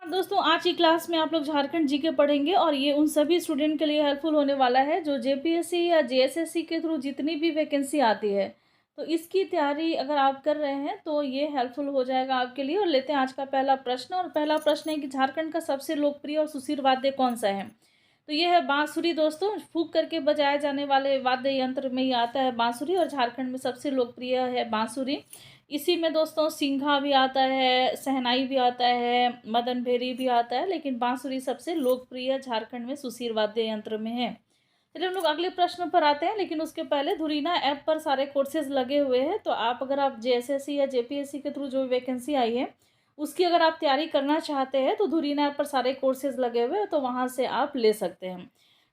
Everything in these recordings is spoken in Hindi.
दोस्तों आज की क्लास में आप लोग झारखंड जीके पढ़ेंगे और ये उन सभी स्टूडेंट के लिए हेल्पफुल होने वाला है जो जेपीएससी या जेएसएससी के थ्रू जितनी भी वैकेंसी आती है तो इसकी तैयारी अगर आप कर रहे हैं तो ये हेल्पफुल हो जाएगा आपके लिए। और लेते हैं आज का पहला प्रश्न। और पहला प्रश्न है कि झारखंड का सबसे लोकप्रिय और सुशील वाद्य कौन सा है। तो ये है बांसुरी। दोस्तों फूंक करके बजाए जाने वाले वाद्य यंत्र में ही आता है बांसुरी और झारखंड में सबसे लोकप्रिय है बांसुरी। इसी में दोस्तों सिंघा भी आता है, शहनाई भी आता है, मदन भेरी भी आता है, लेकिन बांसुरी सबसे लोकप्रिय झारखंड में सुशील वाद्य यंत्र में है। चलिए हम लोग अगले प्रश्न पर आते हैं, लेकिन उसके पहले धुरीना ऐप पर सारे कोर्सेज लगे हुए हैं। तो अगर आप जेएसएससी या जेपीएससी के थ्रू जो वैकेंसी आई है उसकी अगर आप तैयारी करना चाहते हैं तो धुरीना ऐप पर सारे कोर्सेज लगे हुए हैं, तो वहाँ से आप ले सकते हैं।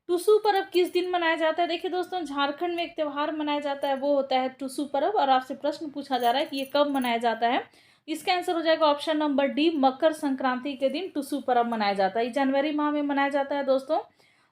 टुसू पर्व किस दिन मनाया जाता है। देखिए दोस्तों झारखंड में एक त्यौहार मनाया जाता है, वो होता है टुसू पर्व। और आपसे प्रश्न पूछा जा रहा है कि ये कब मनाया जाता है। इसका आंसर हो जाएगा option number D, Makar Sankranti के दिन टुसू पर्व मनाया जाता है। ये जनवरी माह में मनाया जाता है दोस्तों।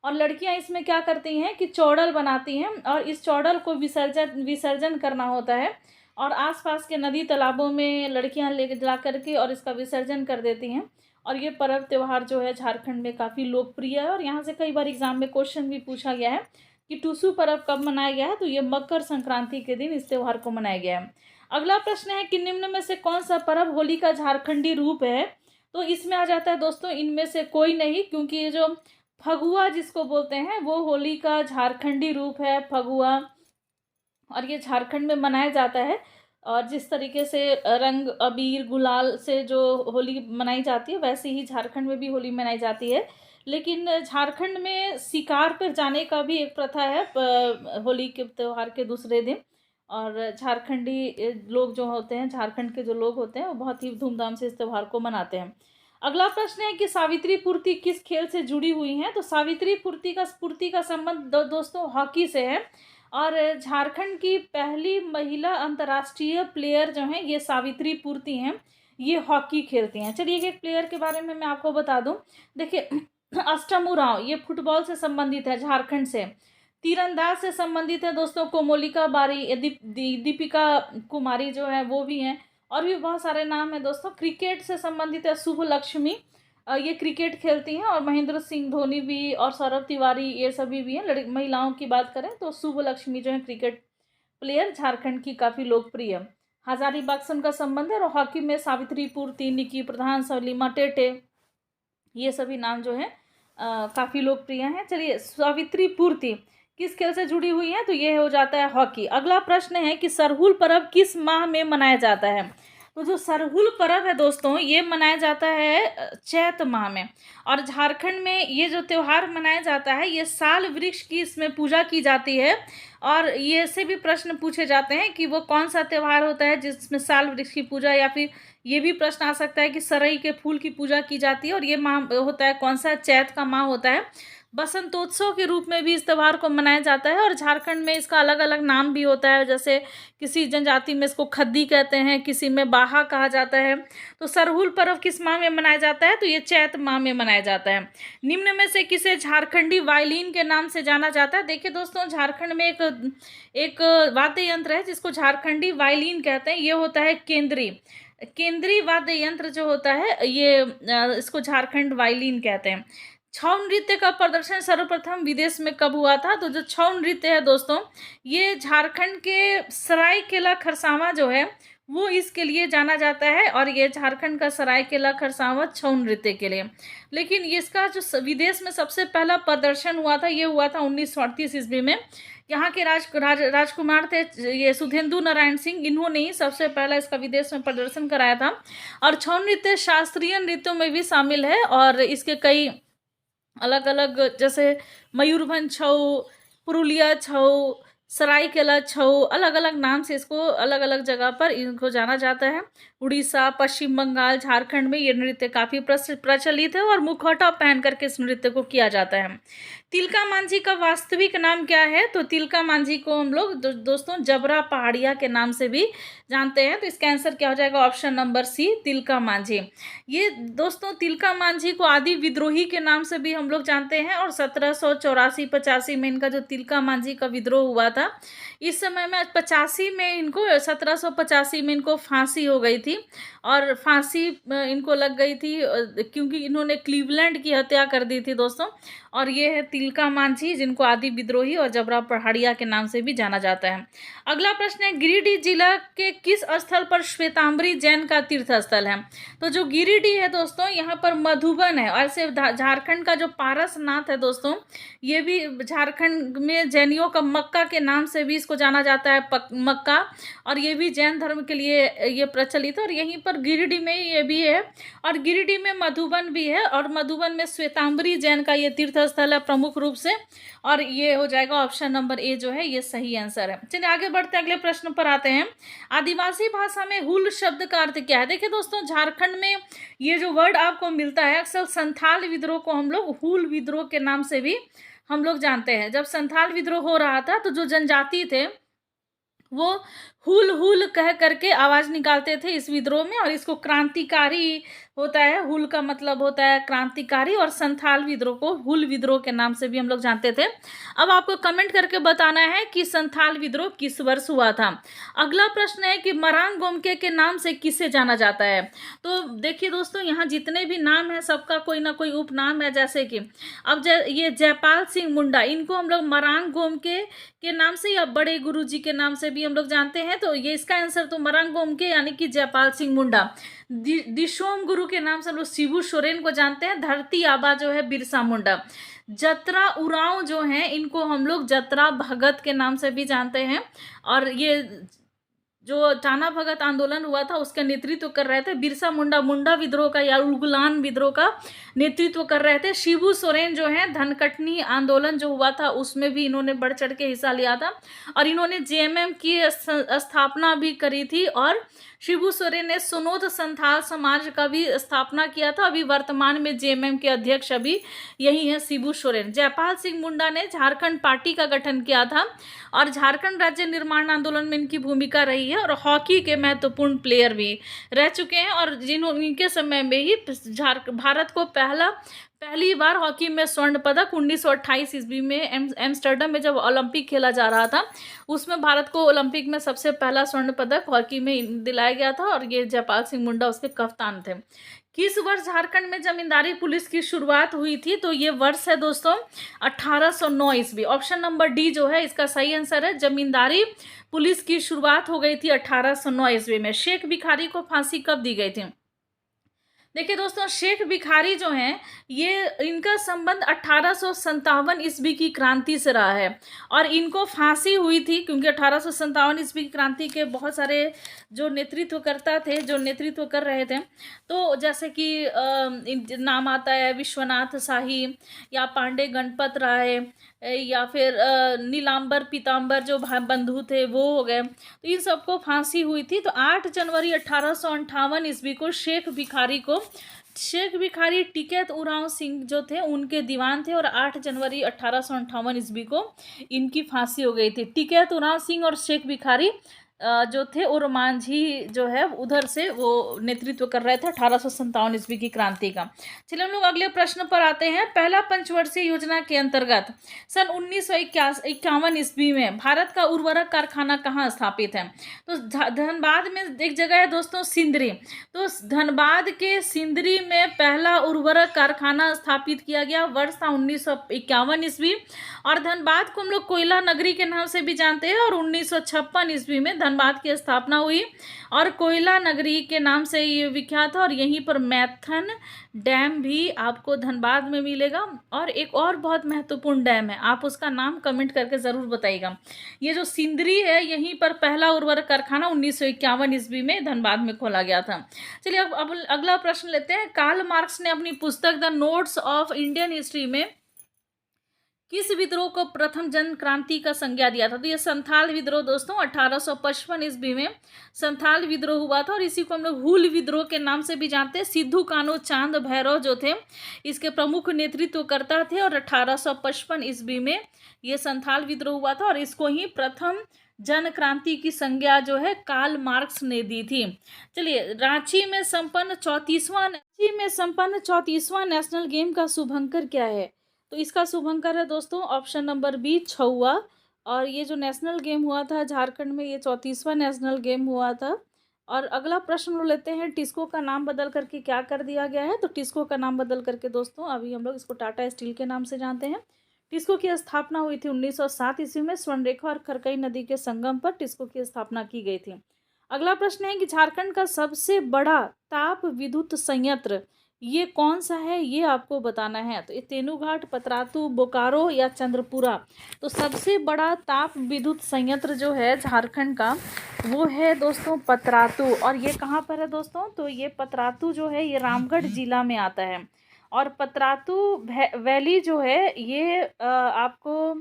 और लड़कियां इसमें क्या करती हैं कि चौड़ल बनाती हैं और इस चौड़ल को विसर्जन करना होता है और आसपास के नदी तालाबों में लड़कियां ले जा करके और इसका विसर्जन कर देती हैं। और ये पर्व त्यौहार जो है झारखंड में काफ़ी लोकप्रिय है और यहाँ से कई बार एग्जाम में क्वेश्चन भी पूछा गया है कि टुसू पर्व कब मनाया गया है। तो ये मकर संक्रांति के दिन इस त्यौहार को मनाया गया है। अगला प्रश्न है कि निम्न में से कौन सा पर्व होली का झारखंडी रूप है। तो इसमें आ जाता है दोस्तों इनमें से कोई नहीं, क्योंकि ये जो फगुआ जिसको बोलते हैं वो होली का झारखंडी रूप है, फगुआ। और ये झारखंड में मनाया जाता है। और जिस तरीके से रंग अबीर गुलाल से जो होली मनाई जाती है वैसे ही झारखंड में भी होली मनाई जाती है। लेकिन झारखंड में शिकार पर जाने का भी एक प्रथा है होली के त्यौहार के दूसरे दिन। और झारखंडी लोग जो होते हैं, झारखंड के जो लोग होते हैं वो बहुत ही धूमधाम से इस त्यौहार को मनाते हैं। अगला प्रश्न है कि सावित्री पूर्ति किस खेल से जुड़ी हुई हैं। तो सावित्री पूर्ति का संबंध दोस्तों हॉकी से है। और झारखंड की पहली महिला अंतर्राष्ट्रीय प्लेयर जो हैं ये सावित्री पूर्ति हैं, ये हॉकी खेलती हैं। चलिए एक प्लेयर के बारे में मैं आपको बता दूं। देखिए अष्टम उरांव ये फुटबॉल से संबंधित है झारखंड से। तीरंदाज से संबंधित है दोस्तों कोमोलिका बारी, दीपिका कुमारी जो है वो भी हैं। और भी बहुत सारे नाम हैं दोस्तों। क्रिकेट से संबंधित है शुभ लक्ष्मी, ये क्रिकेट खेलती हैं। और महेंद्र सिंह धोनी भी और सौरभ तिवारी ये सभी भी हैं। महिलाओं की बात करें तो शुभ लक्ष्मी जो है क्रिकेट प्लेयर झारखंड की काफ़ी लोकप्रिय। हजारीबाग से उनका संबंध है। और हॉकी में सावित्री पूर्ति, निकी प्रधान, सलीमा टेटे ये सभी नाम जो है काफ़ी लोकप्रिय हैं। चलिए सावित्री पूर्ति किस खेल से जुड़ी हुई है। तो ये हो जाता है हॉकी। अगला प्रश्न है कि सरहुल पर्व किस माह में मनाया जाता है। तो जो सरहुल पर्व है दोस्तों ये मनाया जाता है चैत माह में। और झारखंड में ये जो त्यौहार मनाया जाता है ये साल वृक्ष की इसमें पूजा की जाती है। और ये से भी प्रश्न पूछे जाते हैं कि वो कौन सा त्यौहार होता है जिसमें साल वृक्ष की पूजा, या फिर ये भी प्रश्न आ सकता है कि सरई के फूल की पूजा की जाती है। और ये माह होता है कौन सा, चैत का माह होता है। बसंतोत्सव के रूप में भी इस त्यौहार को मनाया जाता है। और झारखंड में इसका अलग अलग नाम भी होता है, जैसे किसी जनजाति में इसको खद्दी कहते हैं, किसी में बाहा कहा जाता है। तो सरहुल पर्व किस माह में मनाया जाता है। तो ये चैत माह में मनाया जाता है। निम्न में से किसे झारखंडी वायलिन के नाम से जाना जाता है। देखिए दोस्तों झारखंड में एक वाद्य यंत्र है जिसको झारखंडी वायलिन कहते हैं। ये होता है केंद्रीय वाद्य यंत्र जो होता है ये इसको झारखंड वायलिन कहते हैं। छऊ नृत्य का प्रदर्शन सर्वप्रथम विदेश में कब हुआ था। तो जो छऊ नृत्य है दोस्तों ये झारखंड के सरायकेला खरसावां जो है वो इसके लिए जाना जाता है। और ये झारखंड का सरायकेला खरसावां छऊ नृत्य के लिए। लेकिन इसका जो विदेश में सबसे पहला प्रदर्शन हुआ था ये हुआ था 1938 ईस्वी में। यहाँ के राजकुमार थे ये सुधेंदु नारायण सिंह, इन्होंने ही सबसे पहला इसका विदेश में प्रदर्शन कराया था। और छऊ नृत्य शास्त्रीय नृत्यों में भी शामिल है और इसके कई अलग अलग जैसे मयूरभंज छऊ, पुरुलिया छऊ, सरायकेला छऊ, अलग अलग नाम से इसको अलग अलग जगह पर इनको जाना जाता है। उड़ीसा, पश्चिम बंगाल, झारखंड में ये नृत्य काफ़ी प्रचलित है और मुखौटा पहन करके इस नृत्य को किया जाता है। तिलका मांझी का वास्तविक नाम क्या है। तो तिलका मांझी को हम लोग दोस्तों जबरा पहाड़िया के नाम से भी जानते हैं। तो इसका आंसर क्या हो जाएगा option number C, Tilka Manjhi. ये दोस्तों तिलका मांझी को आदि विद्रोही के नाम से भी हम लोग जानते हैं। और 1784-85 में इनका जो तिलका मांझी का विद्रोह हुआ था इस समय में 85 में इनको 1785 में इनको फांसी हो गई थी। और फांसी इनको लग गई थी क्योंकि इन्होंने क्लीवलैंड की हत्या कर दी थी दोस्तों। और ये है तिलका मांझी, जिनको आदि विद्रोही और जबरा पहाड़िया के नाम से भी जाना जाता है। अगला प्रश्न है, गिरिडीह जिला के किस स्थल पर श्वेतांबरी जैन का तीर्थ स्थल है? तो जो गिरिडीह है दोस्तों, यहाँ पर मधुबन है। और ऐसे झारखंड का जो पारसनाथ है दोस्तों, ये भी झारखंड में जैनियों का मक्का के नाम से भी इसको जाना जाता है, मक्का। और ये भी जैन धर्म के लिए ये प्रचलित है। और यहीं पर गिरिडीह में ये भी है, और गिरिडीह में मधुबन भी है, और मधुबन में श्वेतांबरी जैन का ये तीर्थ स्थल है प्रमुख रूप से। और ये हो जाएगा ऑप्शन नंबर ए जो है ये सही आंसर है। चलिए आगे बढ़ते हैं, अगले प्रश्न पर आते हैं। आदिवासी भाषा में हुल शब्द का अर्थ क्या है? देखिए दोस्तों, झारखंड में ये जो वर्ड आपको मिलता है, अक्सर संथाल विद्रोह को हम लोग हुल विद्रोह के नाम से भी हम लोग जानते हैं। जब संथाल विद्रोह हो रहा था तो जो जनजाति थे वो हुल हुल कह करके आवाज निकालते थे इस विद्रोह में, और इसको क्रांतिकारी होता है। हुल का मतलब होता है क्रांतिकारी, और संथाल विद्रोह को हुल विद्रोह के नाम से भी हम लोग जानते थे। अब आपको कमेंट करके बताना है कि संथाल विद्रोह किस वर्ष हुआ था। अगला प्रश्न है कि मरांग गोमके के नाम से किसे जाना जाता है? तो देखिए दोस्तों, यहाँ जितने भी नाम है सबका कोई ना कोई उपनाम है। जैसे कि अब ये जयपाल सिंह मुंडा, इनको हम लोग मरांग गोमके के नाम से या बड़े गुरुजी के नाम से भी हम लोग जानते हैं। तो ये इसका आंसर तो मरांग गोमके यानी कि जयपाल सिंह मुंडा। दिशोम गुरु के नाम से हम लोग शिबू सोरेन को जानते हैं। धरती आबा जो है बिरसा मुंडा। जतरा उरांव जो हैं इनको हम लोग जतरा भगत के नाम से भी जानते हैं। और ये जो टाना भगत आंदोलन हुआ था उसका नेतृत्व कर रहे थे बिरसा मुंडा। मुंडा विद्रोह का या उलगुलान विद्रोह का नेतृत्व कर रहे थे। शिबू सोरेन जो है धनकटनी आंदोलन जो हुआ था उसमें भी इन्होंने बढ़ चढ़ के हिस्सा लिया था, और इन्होंने जेएमएम की स्थापना भी करी थी। और शिबू सोरेन ने सुनोद संथाल समाज का भी स्थापना किया था। अभी वर्तमान में जेएमएम के अध्यक्ष अभी यही है शिबू सोरेन। जयपाल सिंह मुंडा ने झारखंड पार्टी का गठन किया था, और झारखंड राज्य निर्माण आंदोलन में इनकी भूमिका रही है। और हॉकी के महत्वपूर्ण प्लेयर भी रह चुके हैं, और इनके समय में ही भारत को पहली बार हॉकी में स्वर्ण पदक 1928 ईस्वी में एम्स्टर्डम में जब ओलंपिक खेला जा रहा था, उसमें भारत को ओलंपिक में सबसे पहला स्वर्ण पदक हॉकी में दिलाया गया था, और ये जयपाल सिंह मुंडा उसके कप्तान थे। किस वर्ष झारखंड में जमींदारी पुलिस की शुरुआत हुई थी? तो ये वर्ष है दोस्तों 1809 ईस्वी। ऑप्शन नंबर डी जो है इसका सही आंसर है। जमींदारी पुलिस की शुरुआत हो गई थी 1809 ईस्वी में। शेख भिखारी को फांसी कब दी गई थी? देखिए दोस्तों, शेख भिखारी जो हैं ये इनका संबंध 1857 ईस्वी की क्रांति से रहा है, और इनको फांसी हुई थी क्योंकि 1857 ईस्वी की क्रांति के बहुत सारे जो नेतृत्वकर्ता थे जो नेतृत्व कर रहे थे, तो जैसे कि नाम आता है विश्वनाथ शाही या पांडे गणपत राय या फिर नीलांबर पीतांबर जो बंधु थे वो हो गए। तो इन सबको फांसी हुई थी। तो 8 जनवरी 1858 ईस्वी को शेख भिखारी टिकैत उरांव सिंह जो थे उनके दीवान थे, और 8 जनवरी 1858 ईस्वी को इनकी फांसी हो गई थी। टिकैत उरांव सिंह और शेख भिखारी जो थे और मांझी जो है उधर से वो नेतृत्व कर रहे थे 1857 ईस्वी की क्रांति का। चलिए हम लोग अगले प्रश्न पर आते हैं। पहला पंचवर्षीय योजना के अंतर्गत सन 1951 ईस्वी में भारत का उर्वरक कारखाना कहाँ स्थापित है? तो धनबाद में एक जगह है दोस्तों सिंदरी। तो धनबाद के सिंदरी में पहला उर्वरक कारखाना स्थापित किया गया। वर्ष था 1951 ईस्वी। और धनबाद को हम लोग कोयला नगरी के नाम से भी जानते हैं, और 1956 ईस्वी में धनबाद की स्थापना हुई और कोयला नगरी के नाम से ये विख्यात है। और यहीं पर मैथन डैम भी आपको धनबाद में मिलेगा। और एक और बहुत महत्वपूर्ण डैम है, आप उसका नाम कमेंट करके ज़रूर बताइएगा। ये जो सिंदरी है यहीं पर पहला उर्वरक कारखाना 1951 ईस्वी में धनबाद में खोला गया था। चलिए अब अगला प्रश्न लेते हैं। कार्ल मार्क्स ने अपनी पुस्तक the notes of Indian history में किस विद्रोह को प्रथम जन क्रांति का संज्ञा दिया था? तो ये संथाल विद्रोह दोस्तों 1855 ईस्वी में संथाल विद्रोह हुआ था, और इसी को हम लोग हुल विद्रोह के नाम से भी जानते हैं। सिद्धू कान्हू चांद भैरव जो थे इसके प्रमुख नेतृत्वकर्ता थे, और 1855 ईस्वी में ये संथाल विद्रोह हुआ था, और इसको ही प्रथम जन क्रांति की संज्ञा जो है कार्ल मार्क्स ने दी थी। चलिए, रांची में संपन्न 34वां नेशनल गेम का शुभंकर क्या है? तो इसका शुभंकर है दोस्तों ऑप्शन नंबर बी छौआ। और ये जो नेशनल गेम हुआ था झारखंड में ये 34वां नेशनल गेम हुआ था, और अगला प्रश्न हम लेते हैं, टिस्को का नाम बदल करके क्या कर दिया गया है। तो टिस्को का नाम बदल करके दोस्तों अभी हम लोग इसको टाटा स्टील के नाम से जानते हैं। टिस्को की स्थापना हुई थी 1907 ईस्वी में स्वर्णरेखा और खरकई नदी के संगम पर टिस्को की स्थापना की गई थी। अगला प्रश्न है कि झारखंड का सबसे बड़ा ताप विद्युत संयंत्र ये कौन सा है, ये आपको बताना है। तो ये तेनूघाट, पतरातू, बोकारो या चंद्रपुरा। तो सबसे बड़ा ताप विद्युत संयंत्र जो है झारखंड का वो है दोस्तों पतरातू। और ये कहाँ पर है दोस्तों, तो ये पतरातू जो है ये रामगढ़ जिला में आता है। और पतरातू वैली जो है ये आपको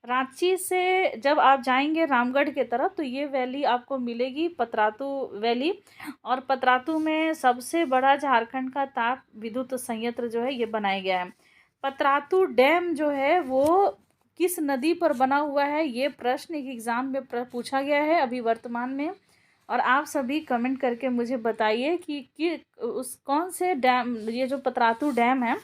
रांची से जब आप जाएंगे रामगढ़ के तरफ तो ये वैली आपको मिलेगी, पतरातू वैली। और पतरातू में सबसे बड़ा झारखंड का ताप विद्युत संयंत्र जो है ये बनाया गया है। पतरातू डैम जो है वो किस नदी पर बना हुआ है, ये प्रश्न एक एग्ज़ाम में पूछा गया है अभी वर्तमान में। और आप सभी कमेंट करके मुझे बताइए कि उस कौन से डैम, ये जो पतरातू डैम है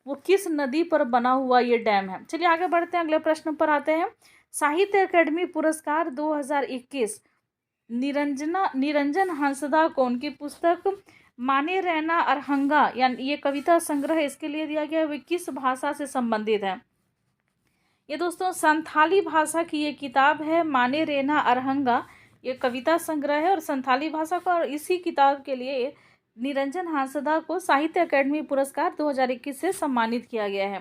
वो किस नदी पर बना हुआ ये डैम है। चलिए आगे बढ़ते हैं, अगले प्रश्न पर आते हैं। साहित्य अकादमी पुरस्कार 2021 निरंजन हंसदा को उनकी पुस्तक माने रहना अरहंगा यानी ये कविता संग्रह इसके लिए दिया गया है, वे किस भाषा से संबंधित है। ये दोस्तों संथाली भाषा की ये किताब है, माने रहना अरहंगा ये कविता संग्रह है और संथाली भाषा का। और इसी किताब के लिए निरंजन हांसदा को साहित्य अकादमी पुरस्कार 2021 से सम्मानित किया गया है।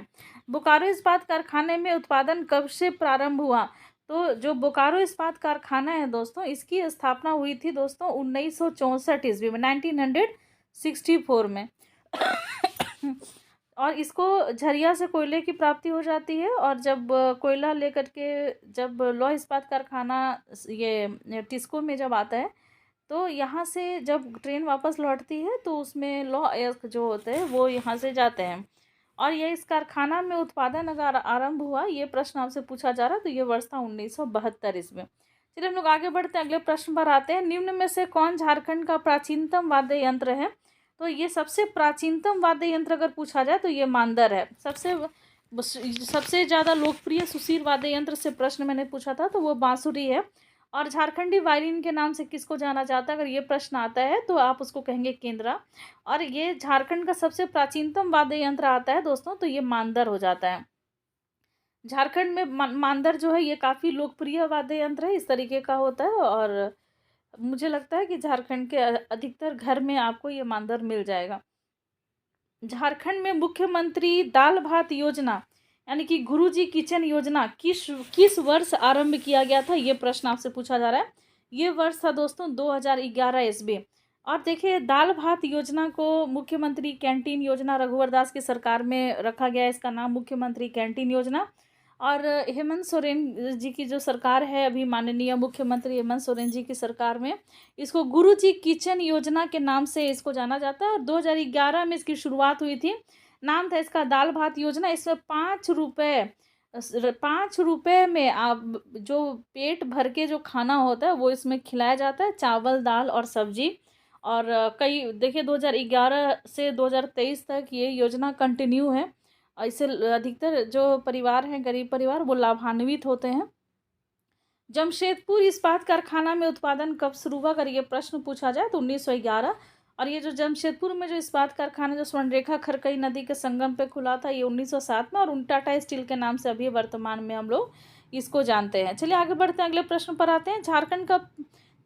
बोकारो इस्पात कारखाने में उत्पादन कब से प्रारंभ हुआ। तो जो बोकारो इस्पात कारखाना है दोस्तों इसकी स्थापना हुई थी दोस्तों 1964 ईस्वी में, 1964 में। और इसको झरिया से कोयले की प्राप्ति हो जाती है। और जब कोयला लेकर के जब लौह इस्पात कारखाना ये टिस्को में जब आता है तो यहाँ से जब ट्रेन वापस लौटती है तो उसमें लौह अयस्क जो होते हैं वो यहाँ से जाते हैं। और ये इस कारखाना में उत्पादन अगर आरंभ हुआ, ये प्रश्न आपसे पूछा जा रहा है, तो ये वर्ष था 1972 इसमें। चलिए हम लोग आगे बढ़ते हैं, अगले प्रश्न पर आते हैं। निम्न में से कौन झारखंड का प्राचीनतम वाद्य यंत्र है। तो ये सबसे प्राचीनतम वाद्य यंत्र अगर पूछा जाए तो ये मांदर है। सबसे ज़्यादा लोकप्रिय सुशील वाद्य यंत्र से प्रश्न मैंने पूछा था तो वो बांसुरी है। और झारखंडी वायलिन के नाम से किसको जाना जाता है, अगर ये प्रश्न आता है तो आप उसको कहेंगे केंद्रा। और ये झारखंड का सबसे प्राचीनतम वाद्य यंत्र आता है दोस्तों तो ये मांदर हो जाता है। झारखंड में मांदर जो है ये काफ़ी लोकप्रिय वाद्य यंत्र है, इस तरीके का होता है। और मुझे लगता है कि झारखंड के अधिकतर घर में आपको ये मांदर मिल जाएगा। झारखंड में मुख्यमंत्री दाल भात योजना यानी कि गुरुजी किचन योजना किस वर्ष आरंभ किया गया था, ये प्रश्न आपसे पूछा जा रहा है। ये वर्ष था दोस्तों 2011 ईस्वी। और देखिए दाल भात योजना को मुख्यमंत्री कैंटीन योजना रघुवर दास की सरकार में रखा गया, इसका नाम मुख्यमंत्री कैंटीन योजना। और हेमंत सोरेन जी की जो सरकार है अभी, माननीय मुख्यमंत्री हेमंत सोरेन जी की सरकार में इसको गुरुजी किचन योजना के नाम से इसको जाना जाता है। और 2011 में इसकी शुरुआत हुई थी, नाम था इसका दाल भात योजना। इसमें 5 रुपये में आप जो पेट भर के जो खाना होता है वो इसमें खिलाया जाता है, चावल दाल और सब्जी। और कई देखिए 2011 से 2023 तक ये योजना कंटिन्यू है। इससे अधिकतर जो परिवार हैं, गरीब परिवार, वो लाभान्वित होते हैं। जमशेदपुर इस्पात कारखाना में उत्पादन कब शुरू हुआ, अगर ये प्रश्न पूछा जाए तो 1911। और ये जो जमशेदपुर में जो इस्पात कारखाना जो स्वर्णरेखा खरकई नदी के संगम पे खुला था ये 1907 में, और टाटा स्टील के नाम से अभी वर्तमान में हम लोग इसको जानते हैं। चलिए आगे बढ़ते हैं, अगले प्रश्न पर आते हैं। झारखंड का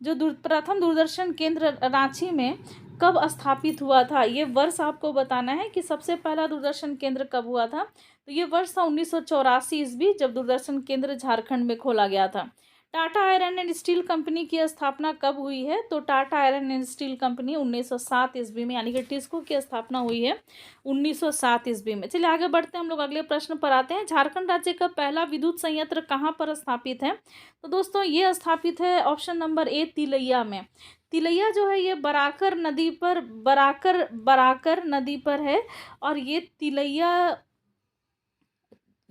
जो प्रथम दूरदर्शन केंद्र रांची में कब स्थापित हुआ था, ये वर्ष आपको बताना है कि सबसे पहला दूरदर्शन केंद्र कब हुआ था। तो ये वर्ष था 1984 ईस्वी जब दूरदर्शन केंद्र झारखंड में खोला गया था। Tata iron and steel company की स्थापना कब हुई है, तो Tata iron and steel company 1907 ईस्वी में, यानी कि टिस्को की स्थापना हुई है 1907 ईस्वी में। चलिए आगे बढ़ते हैं, हम लोग अगले प्रश्न पर आते हैं। झारखंड राज्य का पहला विद्युत संयंत्र कहाँ पर स्थापित है। तो दोस्तों ये स्थापित है ऑप्शन नंबर ए तिलैया में। तिलैया जो है ये बराकर नदी पर है। और ये तिलैया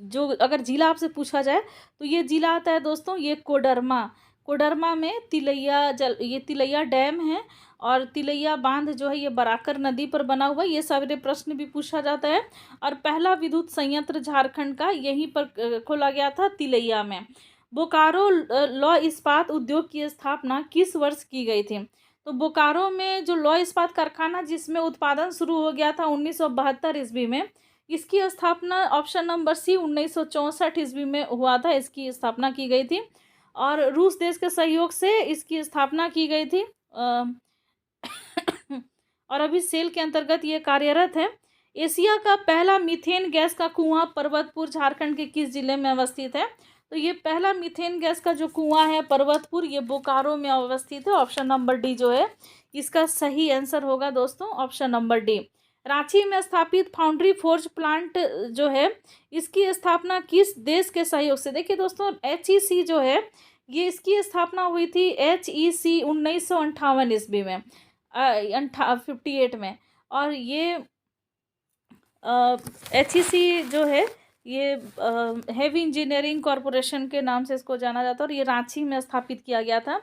जो अगर जिला आपसे पूछा जाए तो ये जिला आता है दोस्तों ये कोडरमा में ये तिलैया डैम है। और तिलैया बांध जो है ये बराकर नदी पर बना हुआ है, ये सारे प्रश्न भी पूछा जाता है। और पहला विद्युत संयंत्र झारखंड का यहीं पर खोला गया था, तिलैया में। बोकारो लौह इस्पात उद्योग की स्थापना किस वर्ष की गई थी। तो बोकारो में जो लौह इस्पात कारखाना जिसमें उत्पादन शुरू हो गया था 1972 ईस्वी में, इसकी स्थापना ऑप्शन नंबर सी 1964 ईस्वी में हुआ था, इसकी स्थापना की गई थी और रूस देश के सहयोग से इसकी स्थापना की गई थी। और अभी सेल के अंतर्गत ये कार्यरत है। एशिया का पहला मीथेन गैस का कुआं पर्वतपुर झारखंड के किस जिले में अवस्थित है? तो ये पहला मीथेन गैस का जो कुआं है पर्वतपुर, ये बोकारो में अवस्थित है। ऑप्शन नंबर डी जो है इसका सही आंसर होगा दोस्तों, ऑप्शन नंबर डी। रांची में स्थापित फाउंड्री फोर्ज प्लांट जो है इसकी स्थापना किस देश के सहयोग से? देखिए दोस्तों, HEC जो है ये इसकी स्थापना हुई थी HEC 1958 ईस्वी में, 58 में। और ये HEC जो है ये हेवी इंजीनियरिंग कॉरपोरेशन के नाम से इसको जाना जाता है और ये रांची में स्थापित किया गया था।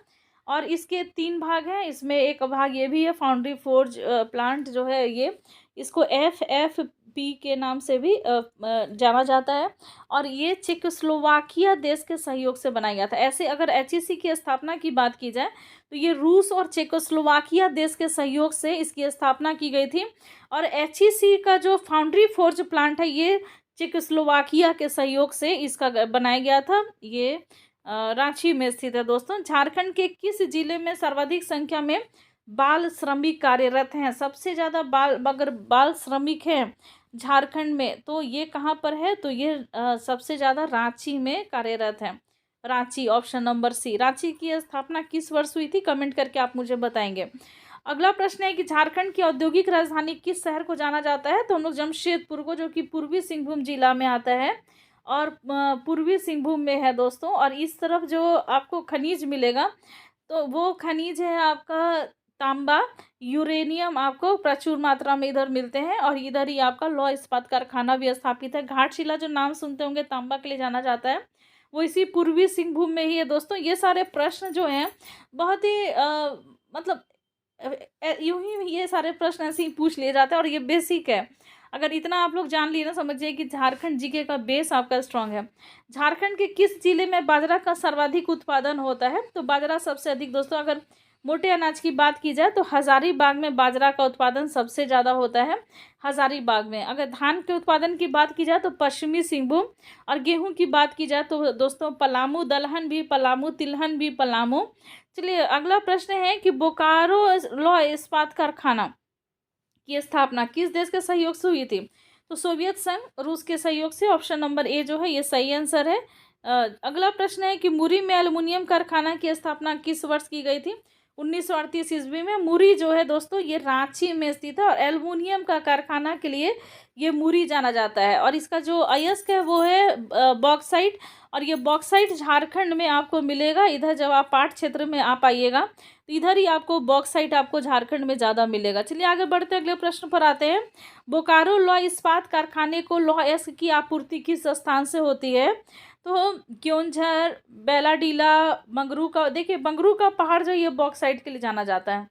और इसके 3 भाग हैं, इसमें एक भाग ये भी है फाउंड्री फोर्ज प्लांट जो है ये, इसको FFP के नाम से भी जाना जाता है और ये चेकोस्लोवाकिया देश के सहयोग से बनाया गया था। ऐसे अगर HEC की स्थापना की बात की जाए तो ये रूस और चेकोस्लोवाकिया देश के सहयोग से इसकी स्थापना की गई थी और HEC का जो फाउंड्री फोर्ज प्लांट है ये चेकोस्लोवाकिया के सहयोग से इसका बनाया गया था। ये रांची में स्थित है दोस्तों। झारखंड के किस जिले में सर्वाधिक संख्या में बाल श्रमिक कार्यरत हैं? सबसे ज़्यादा अगर बाल श्रमिक हैं झारखंड में तो ये कहाँ पर है? तो ये सबसे ज़्यादा रांची में कार्यरत है। Ranchi, option number C. Ranchi की स्थापना किस वर्ष हुई थी? कमेंट करके आप मुझे बताएंगे। अगला प्रश्न है कि झारखंड की औद्योगिक राजधानी किस शहर को जाना जाता है? तो हम लोग जमशेदपुर को, जो कि पूर्वी सिंहभूम जिला में आता है और पूर्वी सिंहभूम में है दोस्तों। और इस तरफ जो आपको खनिज मिलेगा तो वो खनिज है आपका तांबा, यूरेनियम आपको प्रचुर मात्रा में इधर मिलते हैं और इधर ही आपका लौह इस्पात कारखाना भी स्थापित है। घाटशिला जो नाम सुनते होंगे तांबा के लिए जाना जाता है, वो इसी पूर्वी सिंहभूम में ही है दोस्तों। ये सारे प्रश्न जो हैं बहुत ही मतलब यूं ही ये सारे प्रश्न ऐसे ही पूछ लिए जाते हैं और ये बेसिक है। अगर इतना आप लोग जान लिए ना, समझिए कि झारखंड जीके का बेस आपका स्ट्रांग है। झारखंड के किस जिले में बाजरा का सर्वाधिक उत्पादन होता है? तो बाजरा सबसे अधिक दोस्तों, अगर मोटे अनाज की बात की जाए तो हजारीबाग में बाजरा का उत्पादन सबसे ज़्यादा होता है, हजारीबाग में। अगर धान के उत्पादन की बात की जाए तो पश्चिमी सिंहभूम, और गेहूं की बात की जाए तो दोस्तों पलामू, दलहन भी पलामू, तिलहन भी पलामू। चलिए अगला प्रश्न है कि बोकारो लौह इस्पात कारखाना की स्थापना किस देश के सहयोग से हुई थी? तो सोवियत संघ, रूस के सहयोग से। ऑप्शन नंबर ए जो है ये सही आंसर है। अगला प्रश्न है कि मुरी में एल्युमिनियम कारखाना की स्थापना किस वर्ष की गई थी? 1938 ईस्वी में। मुरी जो है दोस्तों ये रांची में स्थित है और एल्युमिनियम का कारखाना के लिए ये मुरी जाना जाता है। और इसका जो अयस्क है वो है बॉक्साइट, और ये बॉक्साइट झारखंड में आपको मिलेगा। इधर जब आप पाट क्षेत्र में आप आइएगा तो इधर ही आपको बॉक्साइट आपको झारखंड में ज़्यादा मिलेगा। चलिए आगे बढ़ते अगले प्रश्न पर आते हैं। बोकारो लौह इस्पात कारखाने को लौह अयस्क की आपूर्ति किस स्थान से होती है? तो क्योंझर, बेलाडीला, मंगरू का, देखिए मंगरू का पहाड़ जो ये बॉक्साइट के लिए जाना जाता है।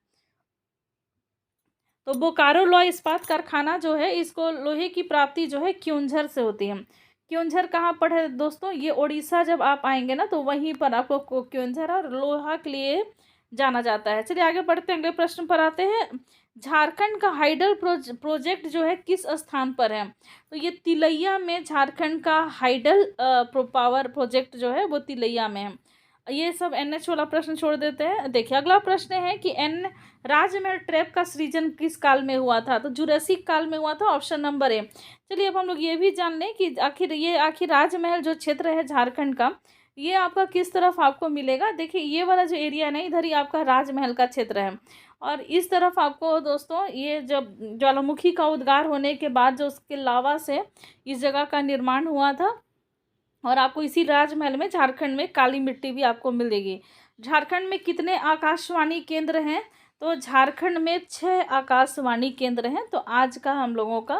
तो बोकारो लौह इस्पात कारखाना जो है इसको लोहे की प्राप्ति जो है क्योंझर से होती है। क्योंझर कहाँ पर है दोस्तों? ये उड़ीसा जब आप आएंगे ना तो वहीं पर आपको क्योंझर और लोहा के लिए जाना जाता है। चलिए आगे बढ़ते हैं, अगले प्रश्न पर आते हैं। झारखंड का हाइडल प्रोजेक्ट जो है किस स्थान पर है? तो ये तिलैया में झारखंड का हाइडल पावर प्रोजेक्ट जो है वो तिलैया में है। ये सब NH वाला प्रश्न छोड़ देते हैं। देखिए अगला प्रश्न है कि राजमहल ट्रैप का सृजन किस काल में हुआ था? तो जुरासिक काल में हुआ था, ऑप्शन नंबर ए। चलिए अब हम लोग ये भी जान लें कि आखिर राजमहल जो क्षेत्र है झारखंड का, ये आपका किस तरफ आपको मिलेगा? देखिए ये वाला जो एरिया है ना, इधर ही आपका राजमहल का क्षेत्र है और इस तरफ आपको दोस्तों ये जब ज्वालामुखी का उद्गार होने के बाद जो उसके लावा से इस जगह का निर्माण हुआ था और आपको इसी राजमहल में झारखंड में काली मिट्टी भी आपको मिलेगी। झारखंड में कितने आकाशवाणी केंद्र हैं? तो झारखंड में 6 आकाशवाणी केंद्र हैं। तो आज का हम लोगों का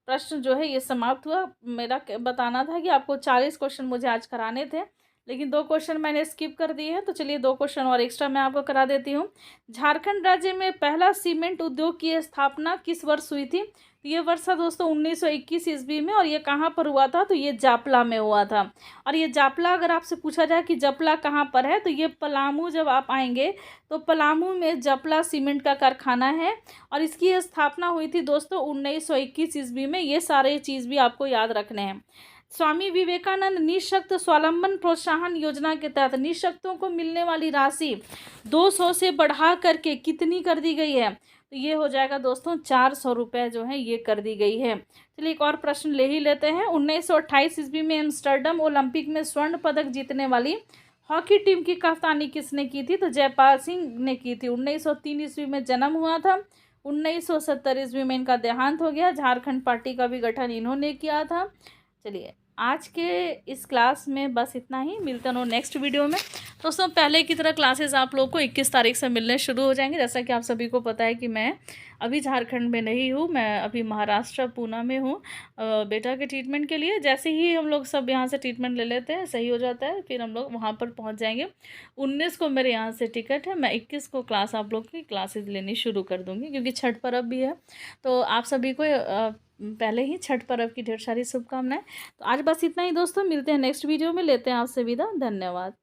प्रश्न जो है ये समाप्त हुआ। मेरा बताना था कि आपको 40 क्वेश्चन मुझे आज कराने थे, लेकिन 2 क्वेश्चन मैंने स्किप कर दिए हैं। तो चलिए 2 क्वेश्चन और एक्स्ट्रा मैं आपको करा देती हूँ। झारखंड राज्य में पहला सीमेंट उद्योग की स्थापना किस वर्ष हुई थी? तो ये वर्ष था दोस्तों 1921 ईस्वी में, और ये कहाँ पर हुआ था, तो ये जापला में हुआ था। और ये जापला, अगर आपसे पूछा जाए कि जपला कहाँ पर है, तो ये पलामू, जब आप आएंगे तो पलामू में जपला सीमेंट का कारखाना है, और इसकी स्थापना हुई थी दोस्तों 1921 ईस्वी में। ये सारे चीज़ भी आपको याद रखने हैं। स्वामी विवेकानंद निःशक्त स्वावलंबन प्रोत्साहन योजना के तहत निःशक्तों को मिलने वाली राशि 200 से बढ़ा करके कितनी कर दी गई है, तो ये हो जाएगा दोस्तों 400 रुपये जो है ये कर दी गई है। चलिए एक और प्रश्न ले ही लेते हैं। 1928 ईस्वी में एम्स्टर्डम ओलंपिक में स्वर्ण पदक जीतने वाली हॉकी टीम की कप्तानी किसने की थी, तो जयपाल सिंह ने की थी। 1903 ईस्वी में जन्म हुआ था। 1970 ईस्वी में इनका देहांत हो गया। झारखंड पार्टी का भी गठन इन्होंने किया था। चलिए आज के इस क्लास में बस इतना ही, मिलते हैं नेक्स्ट वीडियो में। दोस्तों पहले की तरह क्लासेस आप लोग को 21 तारीख से मिलने शुरू हो जाएंगे। जैसा कि आप सभी को पता है कि मैं अभी झारखंड में नहीं हूँ, मैं अभी महाराष्ट्र पूना में हूँ बेटा के ट्रीटमेंट के लिए। जैसे ही हम लोग सब यहाँ से ट्रीटमेंट ले लेते हैं, सही हो जाता है, फिर हम लोग वहाँ पर पहुँच जाएंगे। 19 को मेरे यहाँ से टिकट है, मैं 21 को क्लास आप लोग की क्लासेस लेनी शुरू कर दूँगी, क्योंकि छठ पर्व भी है। तो आप सभी को पहले ही छठ पर्व की ढेर सारी शुभकामनाएं। तो आज बस इतना ही दोस्तों, मिलते हैं नेक्स्ट वीडियो में, लेते हैं आपसे विदा। धन्यवाद।